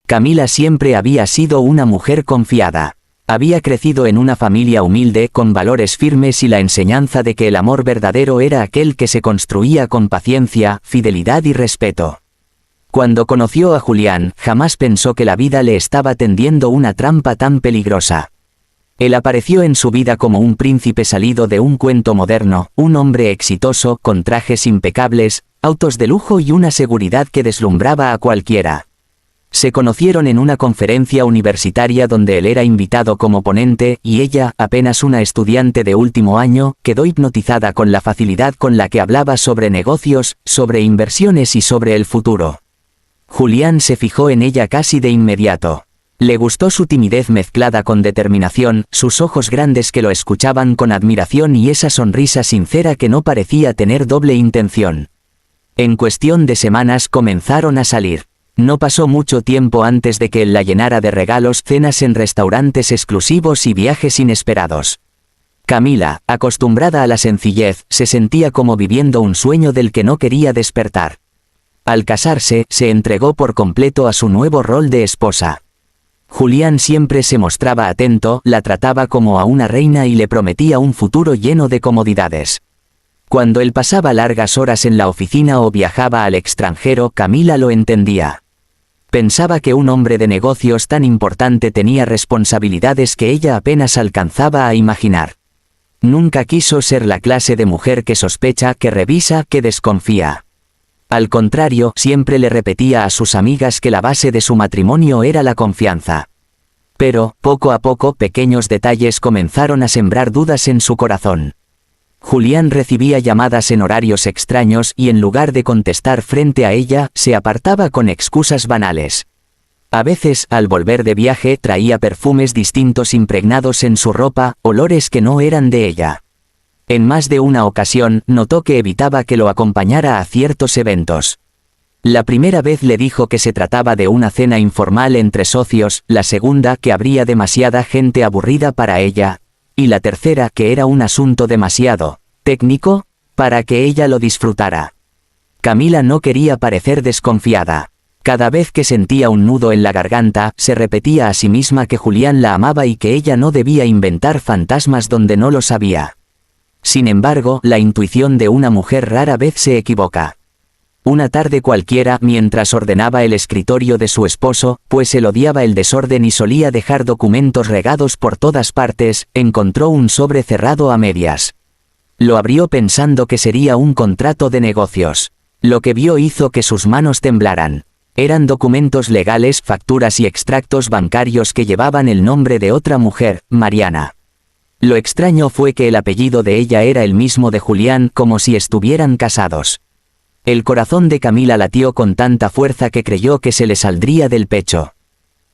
Camila siempre había sido una mujer confiada. Había crecido en una familia humilde con valores firmes y la enseñanza de que el amor verdadero era aquel que se construía con paciencia, fidelidad y respeto. Cuando conoció a Julián, jamás pensó que la vida le estaba tendiendo una trampa tan peligrosa. Él apareció en su vida como un príncipe salido de un cuento moderno, un hombre exitoso, con trajes impecables, autos de lujo y una seguridad que deslumbraba a cualquiera. Se conocieron en una conferencia universitaria donde él era invitado como ponente y ella, apenas una estudiante de último año, quedó hipnotizada con la facilidad con la que hablaba sobre negocios, sobre inversiones y sobre el futuro. Julián se fijó en ella casi de inmediato. Le gustó su timidez mezclada con determinación, sus ojos grandes que lo escuchaban con admiración y esa sonrisa sincera que no parecía tener doble intención. En cuestión de semanas comenzaron a salir. No pasó mucho tiempo antes de que él la llenara de regalos, cenas en restaurantes exclusivos y viajes inesperados. Camila, acostumbrada a la sencillez, se sentía como viviendo un sueño del que no quería despertar. Al casarse, se entregó por completo a su nuevo rol de esposa. Julián siempre se mostraba atento, la trataba como a una reina y le prometía un futuro lleno de comodidades. Cuando él pasaba largas horas en la oficina o viajaba al extranjero, Camila lo entendía. Pensaba que un hombre de negocios tan importante tenía responsabilidades que ella apenas alcanzaba a imaginar. Nunca quiso ser la clase de mujer que sospecha, que revisa, que desconfía. Al contrario, siempre le repetía a sus amigas que la base de su matrimonio era la confianza. Pero, poco a poco, pequeños detalles comenzaron a sembrar dudas en su corazón. Julián recibía llamadas en horarios extraños y en lugar de contestar frente a ella, se apartaba con excusas banales. A veces, al volver de viaje, traía perfumes distintos impregnados en su ropa, olores que no eran de ella. En más de una ocasión, notó que evitaba que lo acompañara a ciertos eventos. La primera vez le dijo que se trataba de una cena informal entre socios, la segunda que habría demasiada gente aburrida para ella, y la tercera que era un asunto demasiado técnico para que ella lo disfrutara. Camila no quería parecer desconfiada. Cada vez que sentía un nudo en la garganta, se repetía a sí misma que Julián la amaba y que ella no debía inventar fantasmas donde no lo sabía. Sin embargo, la intuición de una mujer rara vez se equivoca. Una tarde cualquiera, mientras ordenaba el escritorio de su esposo, pues él odiaba el desorden y solía dejar documentos regados por todas partes, encontró un sobre cerrado a medias. Lo abrió pensando que sería un contrato de negocios. Lo que vio hizo que sus manos temblaran. Eran documentos legales, facturas y extractos bancarios que llevaban el nombre de otra mujer, Mariana. Lo extraño fue que el apellido de ella era el mismo de Julián, como si estuvieran casados. El corazón de Camila latió con tanta fuerza que creyó que se le saldría del pecho.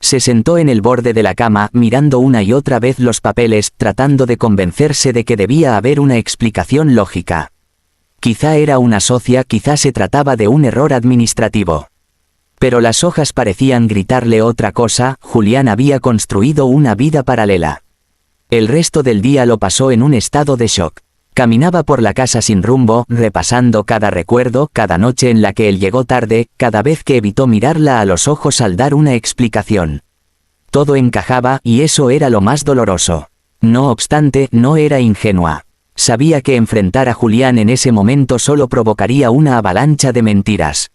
Se sentó en el borde de la cama, mirando una y otra vez los papeles, tratando de convencerse de que debía haber una explicación lógica. Quizá era una socia, quizá se trataba de un error administrativo. Pero las hojas parecían gritarle otra cosa: Julián había construido una vida paralela. El resto del día lo pasó en un estado de shock. Caminaba por la casa sin rumbo, repasando cada recuerdo, cada noche en la que él llegó tarde, cada vez que evitó mirarla a los ojos al dar una explicación. Todo encajaba, y eso era lo más doloroso. No obstante, no era ingenua. Sabía que enfrentar a Julián en ese momento solo provocaría una avalancha de mentiras.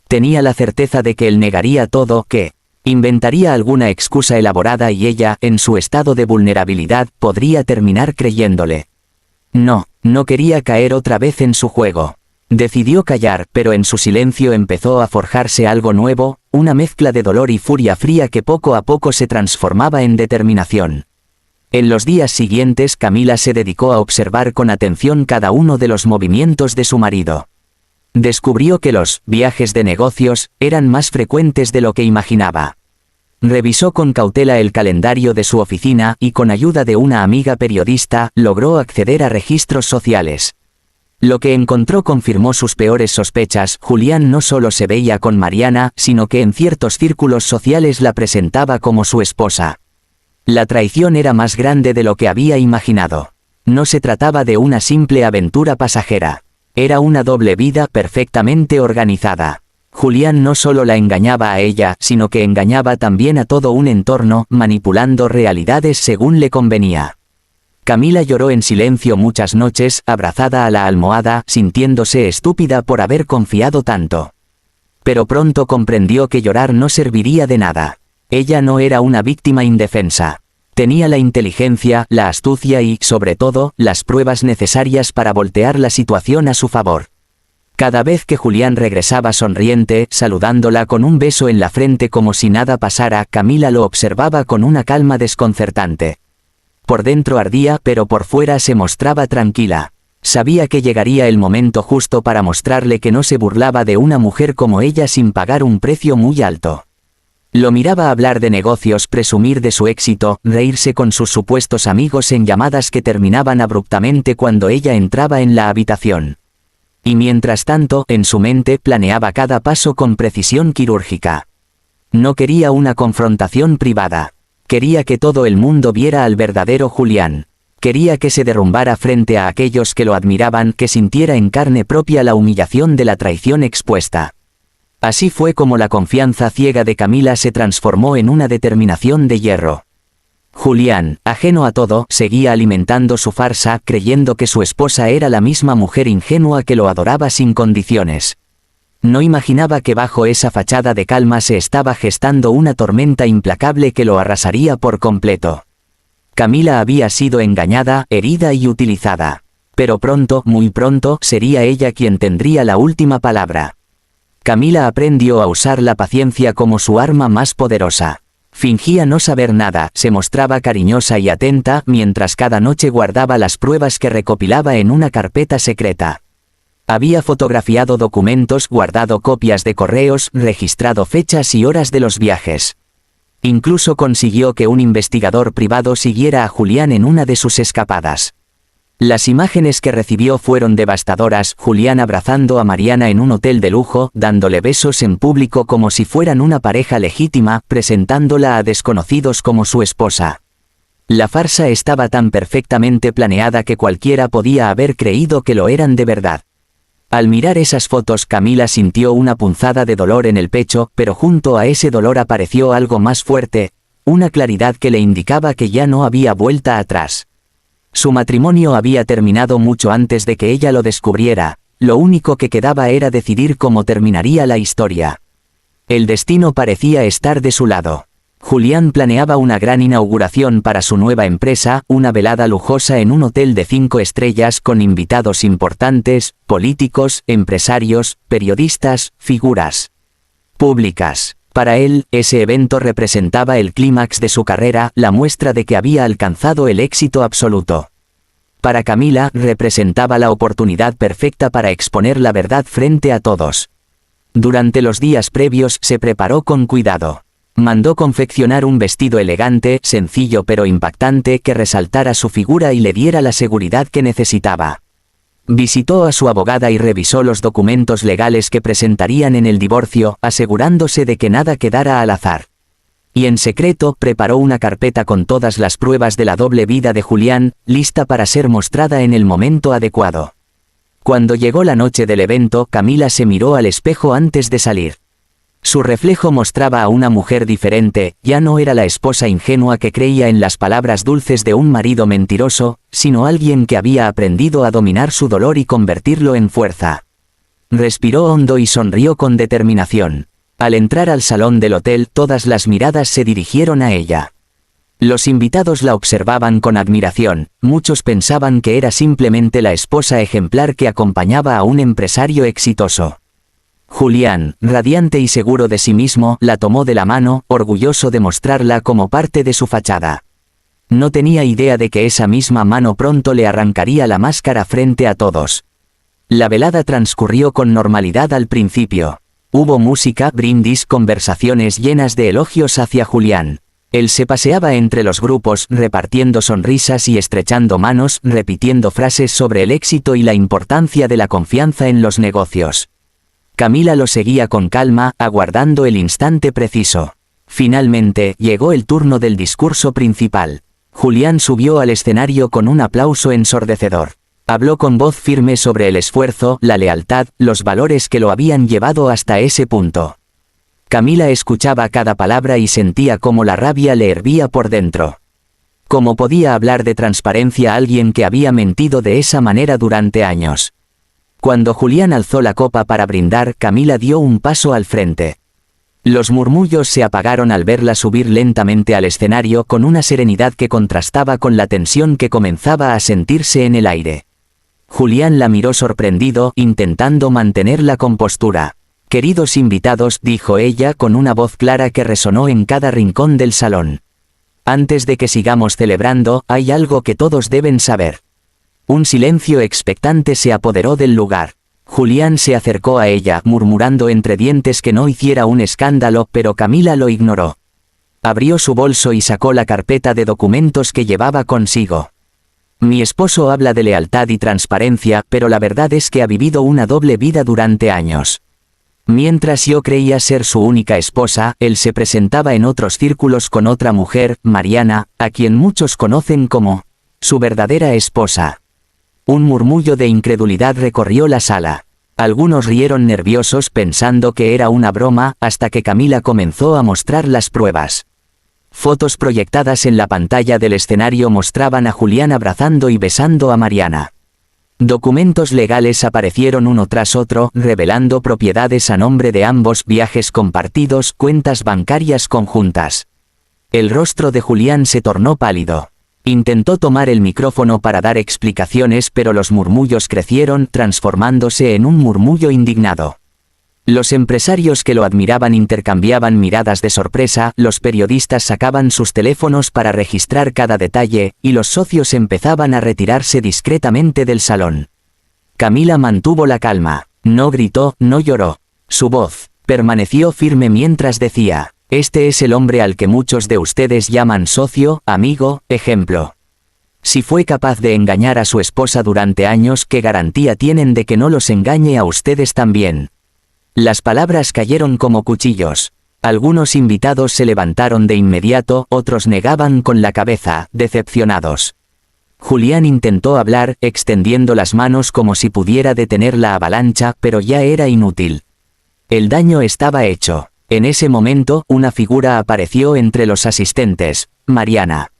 Tenía la certeza de que él negaría todo, que inventaría alguna excusa elaborada y ella, en su estado de vulnerabilidad, podría terminar creyéndole. No quería caer otra vez en su juego. Decidió callar, pero en su silencio empezó a forjarse algo nuevo, una mezcla de dolor y furia fría que poco a poco se transformaba en determinación. En los días siguientes, Camila se dedicó a observar con atención cada uno de los movimientos de su marido. Descubrió que los viajes de negocios eran más frecuentes de lo que imaginaba. Revisó con cautela el calendario de su oficina y con ayuda de una amiga periodista, logró acceder a registros sociales. Lo que encontró confirmó sus peores sospechas: Julián no solo se veía con Mariana, sino que en ciertos círculos sociales la presentaba como su esposa. La traición era más grande de lo que había imaginado. No se trataba de una simple aventura pasajera. Era una doble vida perfectamente organizada. Julián no solo la engañaba a ella, sino que engañaba también a todo un entorno, manipulando realidades según le convenía. Camila lloró en silencio muchas noches, abrazada a la almohada, sintiéndose estúpida por haber confiado tanto. Pero pronto comprendió que llorar no serviría de nada. Ella no era una víctima indefensa. Tenía la inteligencia, la astucia y, sobre todo, las pruebas necesarias para voltear la situación a su favor. Cada vez que Julián regresaba sonriente, saludándola con un beso en la frente como si nada pasara, Camila lo observaba con una calma desconcertante. Por dentro ardía, pero por fuera se mostraba tranquila. Sabía que llegaría el momento justo para mostrarle que no se burlaba de una mujer como ella sin pagar un precio muy alto. Lo miraba hablar de negocios, presumir de su éxito, reírse con sus supuestos amigos en llamadas que terminaban abruptamente cuando ella entraba en la habitación. Y mientras tanto, en su mente planeaba cada paso con precisión quirúrgica. No quería una confrontación privada. Quería que todo el mundo viera al verdadero Julián. Quería que se derrumbara frente a aquellos que lo admiraban, que sintiera en carne propia la humillación de la traición expuesta. Así fue como la confianza ciega de Camila se transformó en una determinación de hierro. Julián, ajeno a todo, seguía alimentando su farsa, creyendo que su esposa era la misma mujer ingenua que lo adoraba sin condiciones. No imaginaba que bajo esa fachada de calma se estaba gestando una tormenta implacable que lo arrasaría por completo. Camila había sido engañada, herida y utilizada. Pero pronto, muy pronto, sería ella quien tendría la última palabra. Camila aprendió a usar la paciencia como su arma más poderosa. Fingía no saber nada, se mostraba cariñosa y atenta, mientras cada noche guardaba las pruebas que recopilaba en una carpeta secreta. Había fotografiado documentos, guardado copias de correos, registrado fechas y horas de los viajes. Incluso consiguió que un investigador privado siguiera a Julián en una de sus escapadas. Las imágenes que recibió fueron devastadoras: Julián abrazando a Mariana en un hotel de lujo, dándole besos en público como si fueran una pareja legítima, presentándola a desconocidos como su esposa. La farsa estaba tan perfectamente planeada que cualquiera podía haber creído que lo eran de verdad. Al mirar esas fotos, Camila sintió una punzada de dolor en el pecho, pero junto a ese dolor apareció algo más fuerte, una claridad que le indicaba que ya no había vuelta atrás. Su matrimonio había terminado mucho antes de que ella lo descubriera, lo único que quedaba era decidir cómo terminaría la historia. El destino parecía estar de su lado. Julián planeaba una gran inauguración para su nueva empresa, una velada lujosa en un hotel de 5 estrellas con invitados importantes, políticos, empresarios, periodistas, figuras públicas. Para él, ese evento representaba el clímax de su carrera, la muestra de que había alcanzado el éxito absoluto. Para Camila, representaba la oportunidad perfecta para exponer la verdad frente a todos. Durante los días previos se preparó con cuidado. Mandó confeccionar un vestido elegante, sencillo pero impactante, que resaltara su figura y le diera la seguridad que necesitaba. Visitó a su abogada y revisó los documentos legales que presentarían en el divorcio, asegurándose de que nada quedara al azar. Y en secreto, preparó una carpeta con todas las pruebas de la doble vida de Julián, lista para ser mostrada en el momento adecuado. Cuando llegó la noche del evento, Camila se miró al espejo antes de salir. Su reflejo mostraba a una mujer diferente, ya no era la esposa ingenua que creía en las palabras dulces de un marido mentiroso, sino alguien que había aprendido a dominar su dolor y convertirlo en fuerza. Respiró hondo y sonrió con determinación. Al entrar al salón del hotel, todas las miradas se dirigieron a ella. Los invitados la observaban con admiración, muchos pensaban que era simplemente la esposa ejemplar que acompañaba a un empresario exitoso. Julián, radiante y seguro de sí mismo, la tomó de la mano, orgulloso de mostrarla como parte de su fachada. No tenía idea de que esa misma mano pronto le arrancaría la máscara frente a todos. La velada transcurrió con normalidad al principio. Hubo música, brindis, conversaciones llenas de elogios hacia Julián. Él se paseaba entre los grupos, repartiendo sonrisas y estrechando manos, repitiendo frases sobre el éxito y la importancia de la confianza en los negocios. Camila lo seguía con calma, aguardando el instante preciso. Finalmente, llegó el turno del discurso principal. Julián subió al escenario con un aplauso ensordecedor. Habló con voz firme sobre el esfuerzo, la lealtad, los valores que lo habían llevado hasta ese punto. Camila escuchaba cada palabra y sentía cómo la rabia le hervía por dentro. ¿Cómo podía hablar de transparencia a alguien que había mentido de esa manera durante años? Cuando Julián alzó la copa para brindar, Camila dio un paso al frente. Los murmullos se apagaron al verla subir lentamente al escenario con una serenidad que contrastaba con la tensión que comenzaba a sentirse en el aire. Julián la miró sorprendido, intentando mantener la compostura. «Queridos invitados», dijo ella con una voz clara que resonó en cada rincón del salón. «Antes de que sigamos celebrando, hay algo que todos deben saber». Un silencio expectante se apoderó del lugar. Julián se acercó a ella, murmurando entre dientes que no hiciera un escándalo, pero Camila lo ignoró. Abrió su bolso y sacó la carpeta de documentos que llevaba consigo. «Mi esposo habla de lealtad y transparencia, pero la verdad es que ha vivido una doble vida durante años. Mientras yo creía ser su única esposa, él se presentaba en otros círculos con otra mujer, Mariana, a quien muchos conocen como su verdadera esposa». Un murmullo de incredulidad recorrió la sala. Algunos rieron nerviosos pensando que era una broma, hasta que Camila comenzó a mostrar las pruebas. Fotos proyectadas en la pantalla del escenario mostraban a Julián abrazando y besando a Mariana. Documentos legales aparecieron uno tras otro, revelando propiedades a nombre de ambos, viajes compartidos, cuentas bancarias conjuntas. El rostro de Julián se tornó pálido. Intentó tomar el micrófono para dar explicaciones, pero los murmullos crecieron, transformándose en un murmullo indignado. Los empresarios que lo admiraban intercambiaban miradas de sorpresa, los periodistas sacaban sus teléfonos para registrar cada detalle, y los socios empezaban a retirarse discretamente del salón. Camila mantuvo la calma. No gritó, no lloró. Su voz permaneció firme mientras decía: «Este es el hombre al que muchos de ustedes llaman socio, amigo, ejemplo. Si fue capaz de engañar a su esposa durante años, ¿qué garantía tienen de que no los engañe a ustedes también?». Las palabras cayeron como cuchillos. Algunos invitados se levantaron de inmediato, otros negaban con la cabeza, decepcionados. Julián intentó hablar, extendiendo las manos como si pudiera detener la avalancha, pero ya era inútil. El daño estaba hecho. En ese momento, una figura apareció entre los asistentes: Mariana.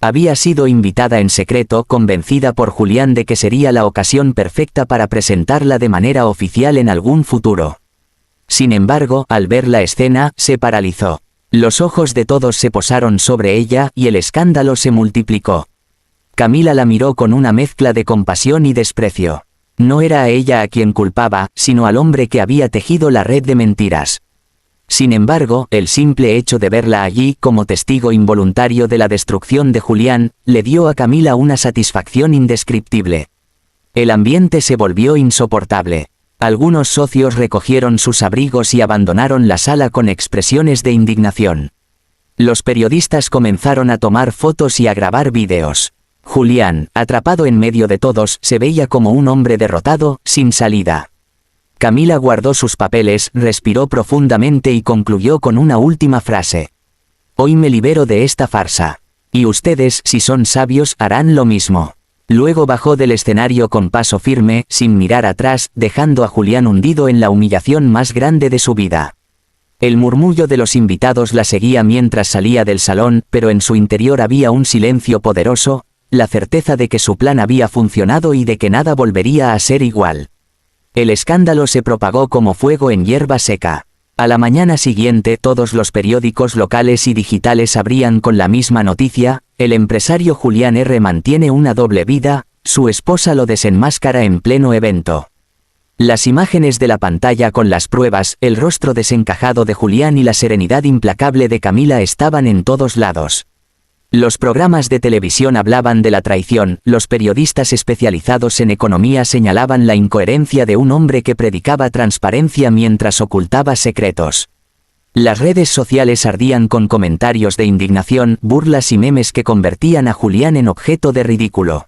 Había sido invitada en secreto, convencida por Julián de que sería la ocasión perfecta para presentarla de manera oficial en algún futuro. Sin embargo, al ver la escena, se paralizó. Los ojos de todos se posaron sobre ella, y el escándalo se multiplicó. Camila la miró con una mezcla de compasión y desprecio. No era a ella a quien culpaba, sino al hombre que había tejido la red de mentiras. Sin embargo, el simple hecho de verla allí, como testigo involuntario de la destrucción de Julián, le dio a Camila una satisfacción indescriptible. El ambiente se volvió insoportable. Algunos socios recogieron sus abrigos y abandonaron la sala con expresiones de indignación. Los periodistas comenzaron a tomar fotos y a grabar vídeos. Julián, atrapado en medio de todos, se veía como un hombre derrotado, sin salida. Camila guardó sus papeles, respiró profundamente y concluyó con una última frase: «Hoy me libero de esta farsa. Y ustedes, si son sabios, harán lo mismo». Luego bajó del escenario con paso firme, sin mirar atrás, dejando a Julián hundido en la humillación más grande de su vida. El murmullo de los invitados la seguía mientras salía del salón, pero en su interior había un silencio poderoso, la certeza de que su plan había funcionado y de que nada volvería a ser igual. El escándalo se propagó como fuego en hierba seca. A la mañana siguiente todos los periódicos locales y digitales abrían con la misma noticia: el empresario Julián R. mantiene una doble vida, su esposa lo desenmáscara en pleno evento. Las imágenes de la pantalla con las pruebas, el rostro desencajado de Julián y la serenidad implacable de Camila estaban en todos lados. Los programas de televisión hablaban de la traición, los periodistas especializados en economía señalaban la incoherencia de un hombre que predicaba transparencia mientras ocultaba secretos. Las redes sociales ardían con comentarios de indignación, burlas y memes que convertían a Julián en objeto de ridículo.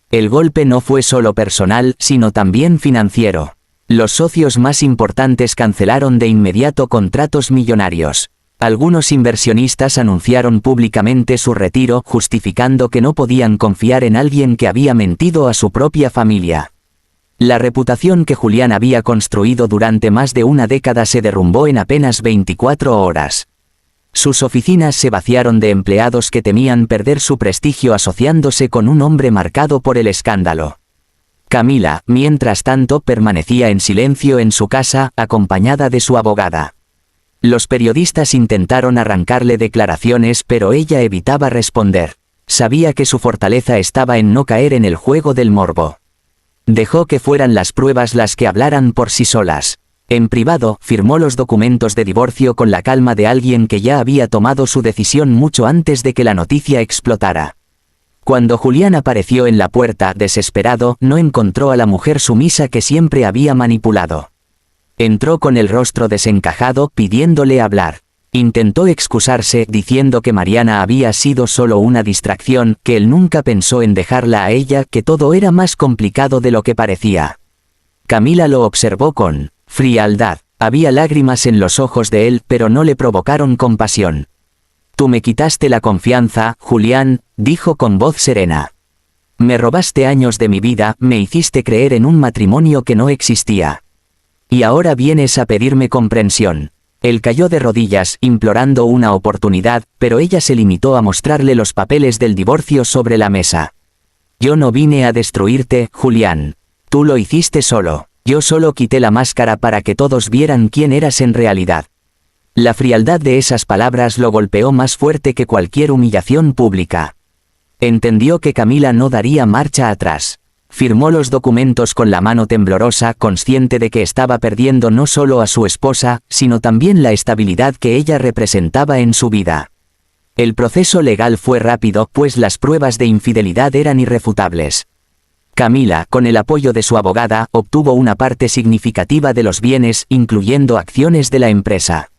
El golpe no fue solo personal, sino también financiero. Los socios más importantes cancelaron de inmediato contratos millonarios. Algunos inversionistas anunciaron públicamente su retiro, justificando que no podían confiar en alguien que había mentido a su propia familia. La reputación que Julián había construido durante más de una década se derrumbó en apenas 24 horas. Sus oficinas se vaciaron de empleados que temían perder su prestigio asociándose con un hombre marcado por el escándalo. Camila, mientras tanto, permanecía en silencio en su casa, acompañada de su abogada. Los periodistas intentaron arrancarle declaraciones, pero ella evitaba responder. Sabía que su fortaleza estaba en no caer en el juego del morbo. Dejó que fueran las pruebas las que hablaran por sí solas. En privado, firmó los documentos de divorcio con la calma de alguien que ya había tomado su decisión mucho antes de que la noticia explotara. Cuando Julián apareció en la puerta, desesperado, no encontró a la mujer sumisa que siempre había manipulado. Entró con el rostro desencajado, pidiéndole hablar. Intentó excusarse, diciendo que Mariana había sido solo una distracción, que él nunca pensó en dejarla a ella, que todo era más complicado de lo que parecía. Camila lo observó con frialdad. Había lágrimas en los ojos de él, pero no le provocaron compasión. «Tú me quitaste la confianza, Julián», dijo con voz serena. «Me robaste años de mi vida, me hiciste creer en un matrimonio que no existía. Y ahora vienes a pedirme comprensión». Él cayó de rodillas, implorando una oportunidad, pero ella se limitó a mostrarle los papeles del divorcio sobre la mesa. «Yo no vine a destruirte, Julián. Tú lo hiciste solo. Yo solo quité la máscara para que todos vieran quién eras en realidad». La frialdad de esas palabras lo golpeó más fuerte que cualquier humillación pública. Entendió que Camila no daría marcha atrás. Firmó los documentos con la mano temblorosa, consciente de que estaba perdiendo no solo a su esposa, sino también la estabilidad que ella representaba en su vida. El proceso legal fue rápido, pues las pruebas de infidelidad eran irrefutables. Camila, con el apoyo de su abogada, obtuvo una parte significativa de los bienes, incluyendo acciones de la empresa.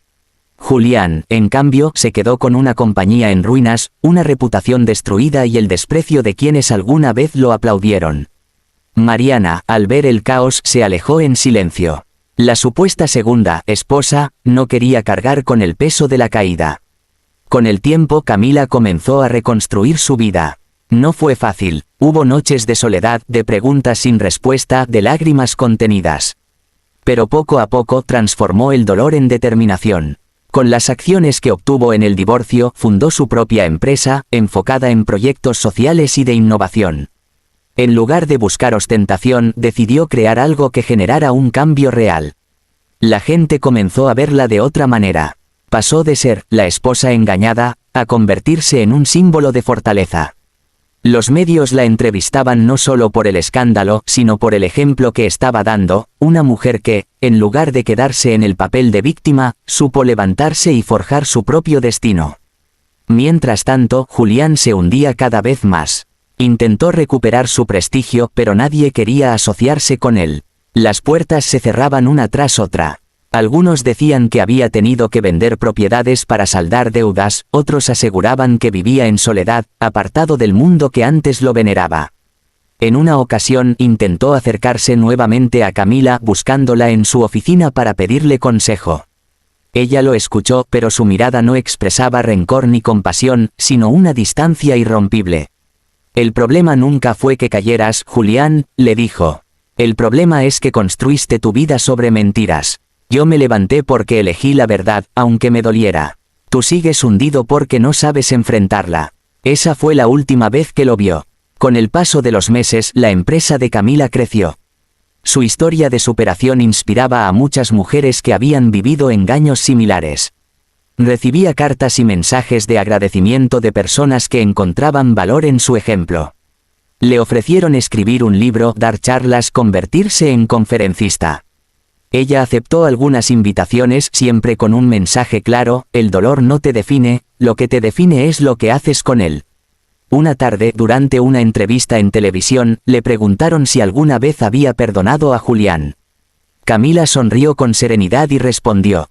Julián, en cambio, se quedó con una compañía en ruinas, una reputación destruida y el desprecio de quienes alguna vez lo aplaudieron. Mariana, al ver el caos, se alejó en silencio. La supuesta segunda esposa no quería cargar con el peso de la caída. Con el tiempo, Camila comenzó a reconstruir su vida. No fue fácil, hubo noches de soledad, de preguntas sin respuesta, de lágrimas contenidas. Pero poco a poco transformó el dolor en determinación. Con las acciones que obtuvo en el divorcio, fundó su propia empresa, enfocada en proyectos sociales y de innovación. En lugar de buscar ostentación, decidió crear algo que generara un cambio real. La gente comenzó a verla de otra manera. Pasó de ser la esposa engañada, a convertirse en un símbolo de fortaleza. Los medios la entrevistaban no solo por el escándalo, sino por el ejemplo que estaba dando, una mujer que, en lugar de quedarse en el papel de víctima, supo levantarse y forjar su propio destino. Mientras tanto, Julián se hundía cada vez más. Intentó recuperar su prestigio, pero nadie quería asociarse con él. Las puertas se cerraban una tras otra. Algunos decían que había tenido que vender propiedades para saldar deudas, otros aseguraban que vivía en soledad, apartado del mundo que antes lo veneraba. En una ocasión intentó acercarse nuevamente a Camila, buscándola en su oficina para pedirle consejo. Ella lo escuchó, pero su mirada no expresaba rencor ni compasión, sino una distancia irrompible. «El problema nunca fue que cayeras, Julián», le dijo. «El problema es que construiste tu vida sobre mentiras. Yo me levanté porque elegí la verdad, aunque me doliera. Tú sigues hundido porque no sabes enfrentarla». Esa fue la última vez que lo vio. Con el paso de los meses, la empresa de Camila creció. Su historia de superación inspiraba a muchas mujeres que habían vivido engaños similares. Recibía cartas y mensajes de agradecimiento de personas que encontraban valor en su ejemplo. Le ofrecieron escribir un libro, dar charlas, convertirse en conferencista. Ella aceptó algunas invitaciones, siempre con un mensaje claro: el dolor no te define, lo que te define es lo que haces con él. Una tarde, durante una entrevista en televisión, le preguntaron si alguna vez había perdonado a Julián. Camila sonrió con serenidad y respondió: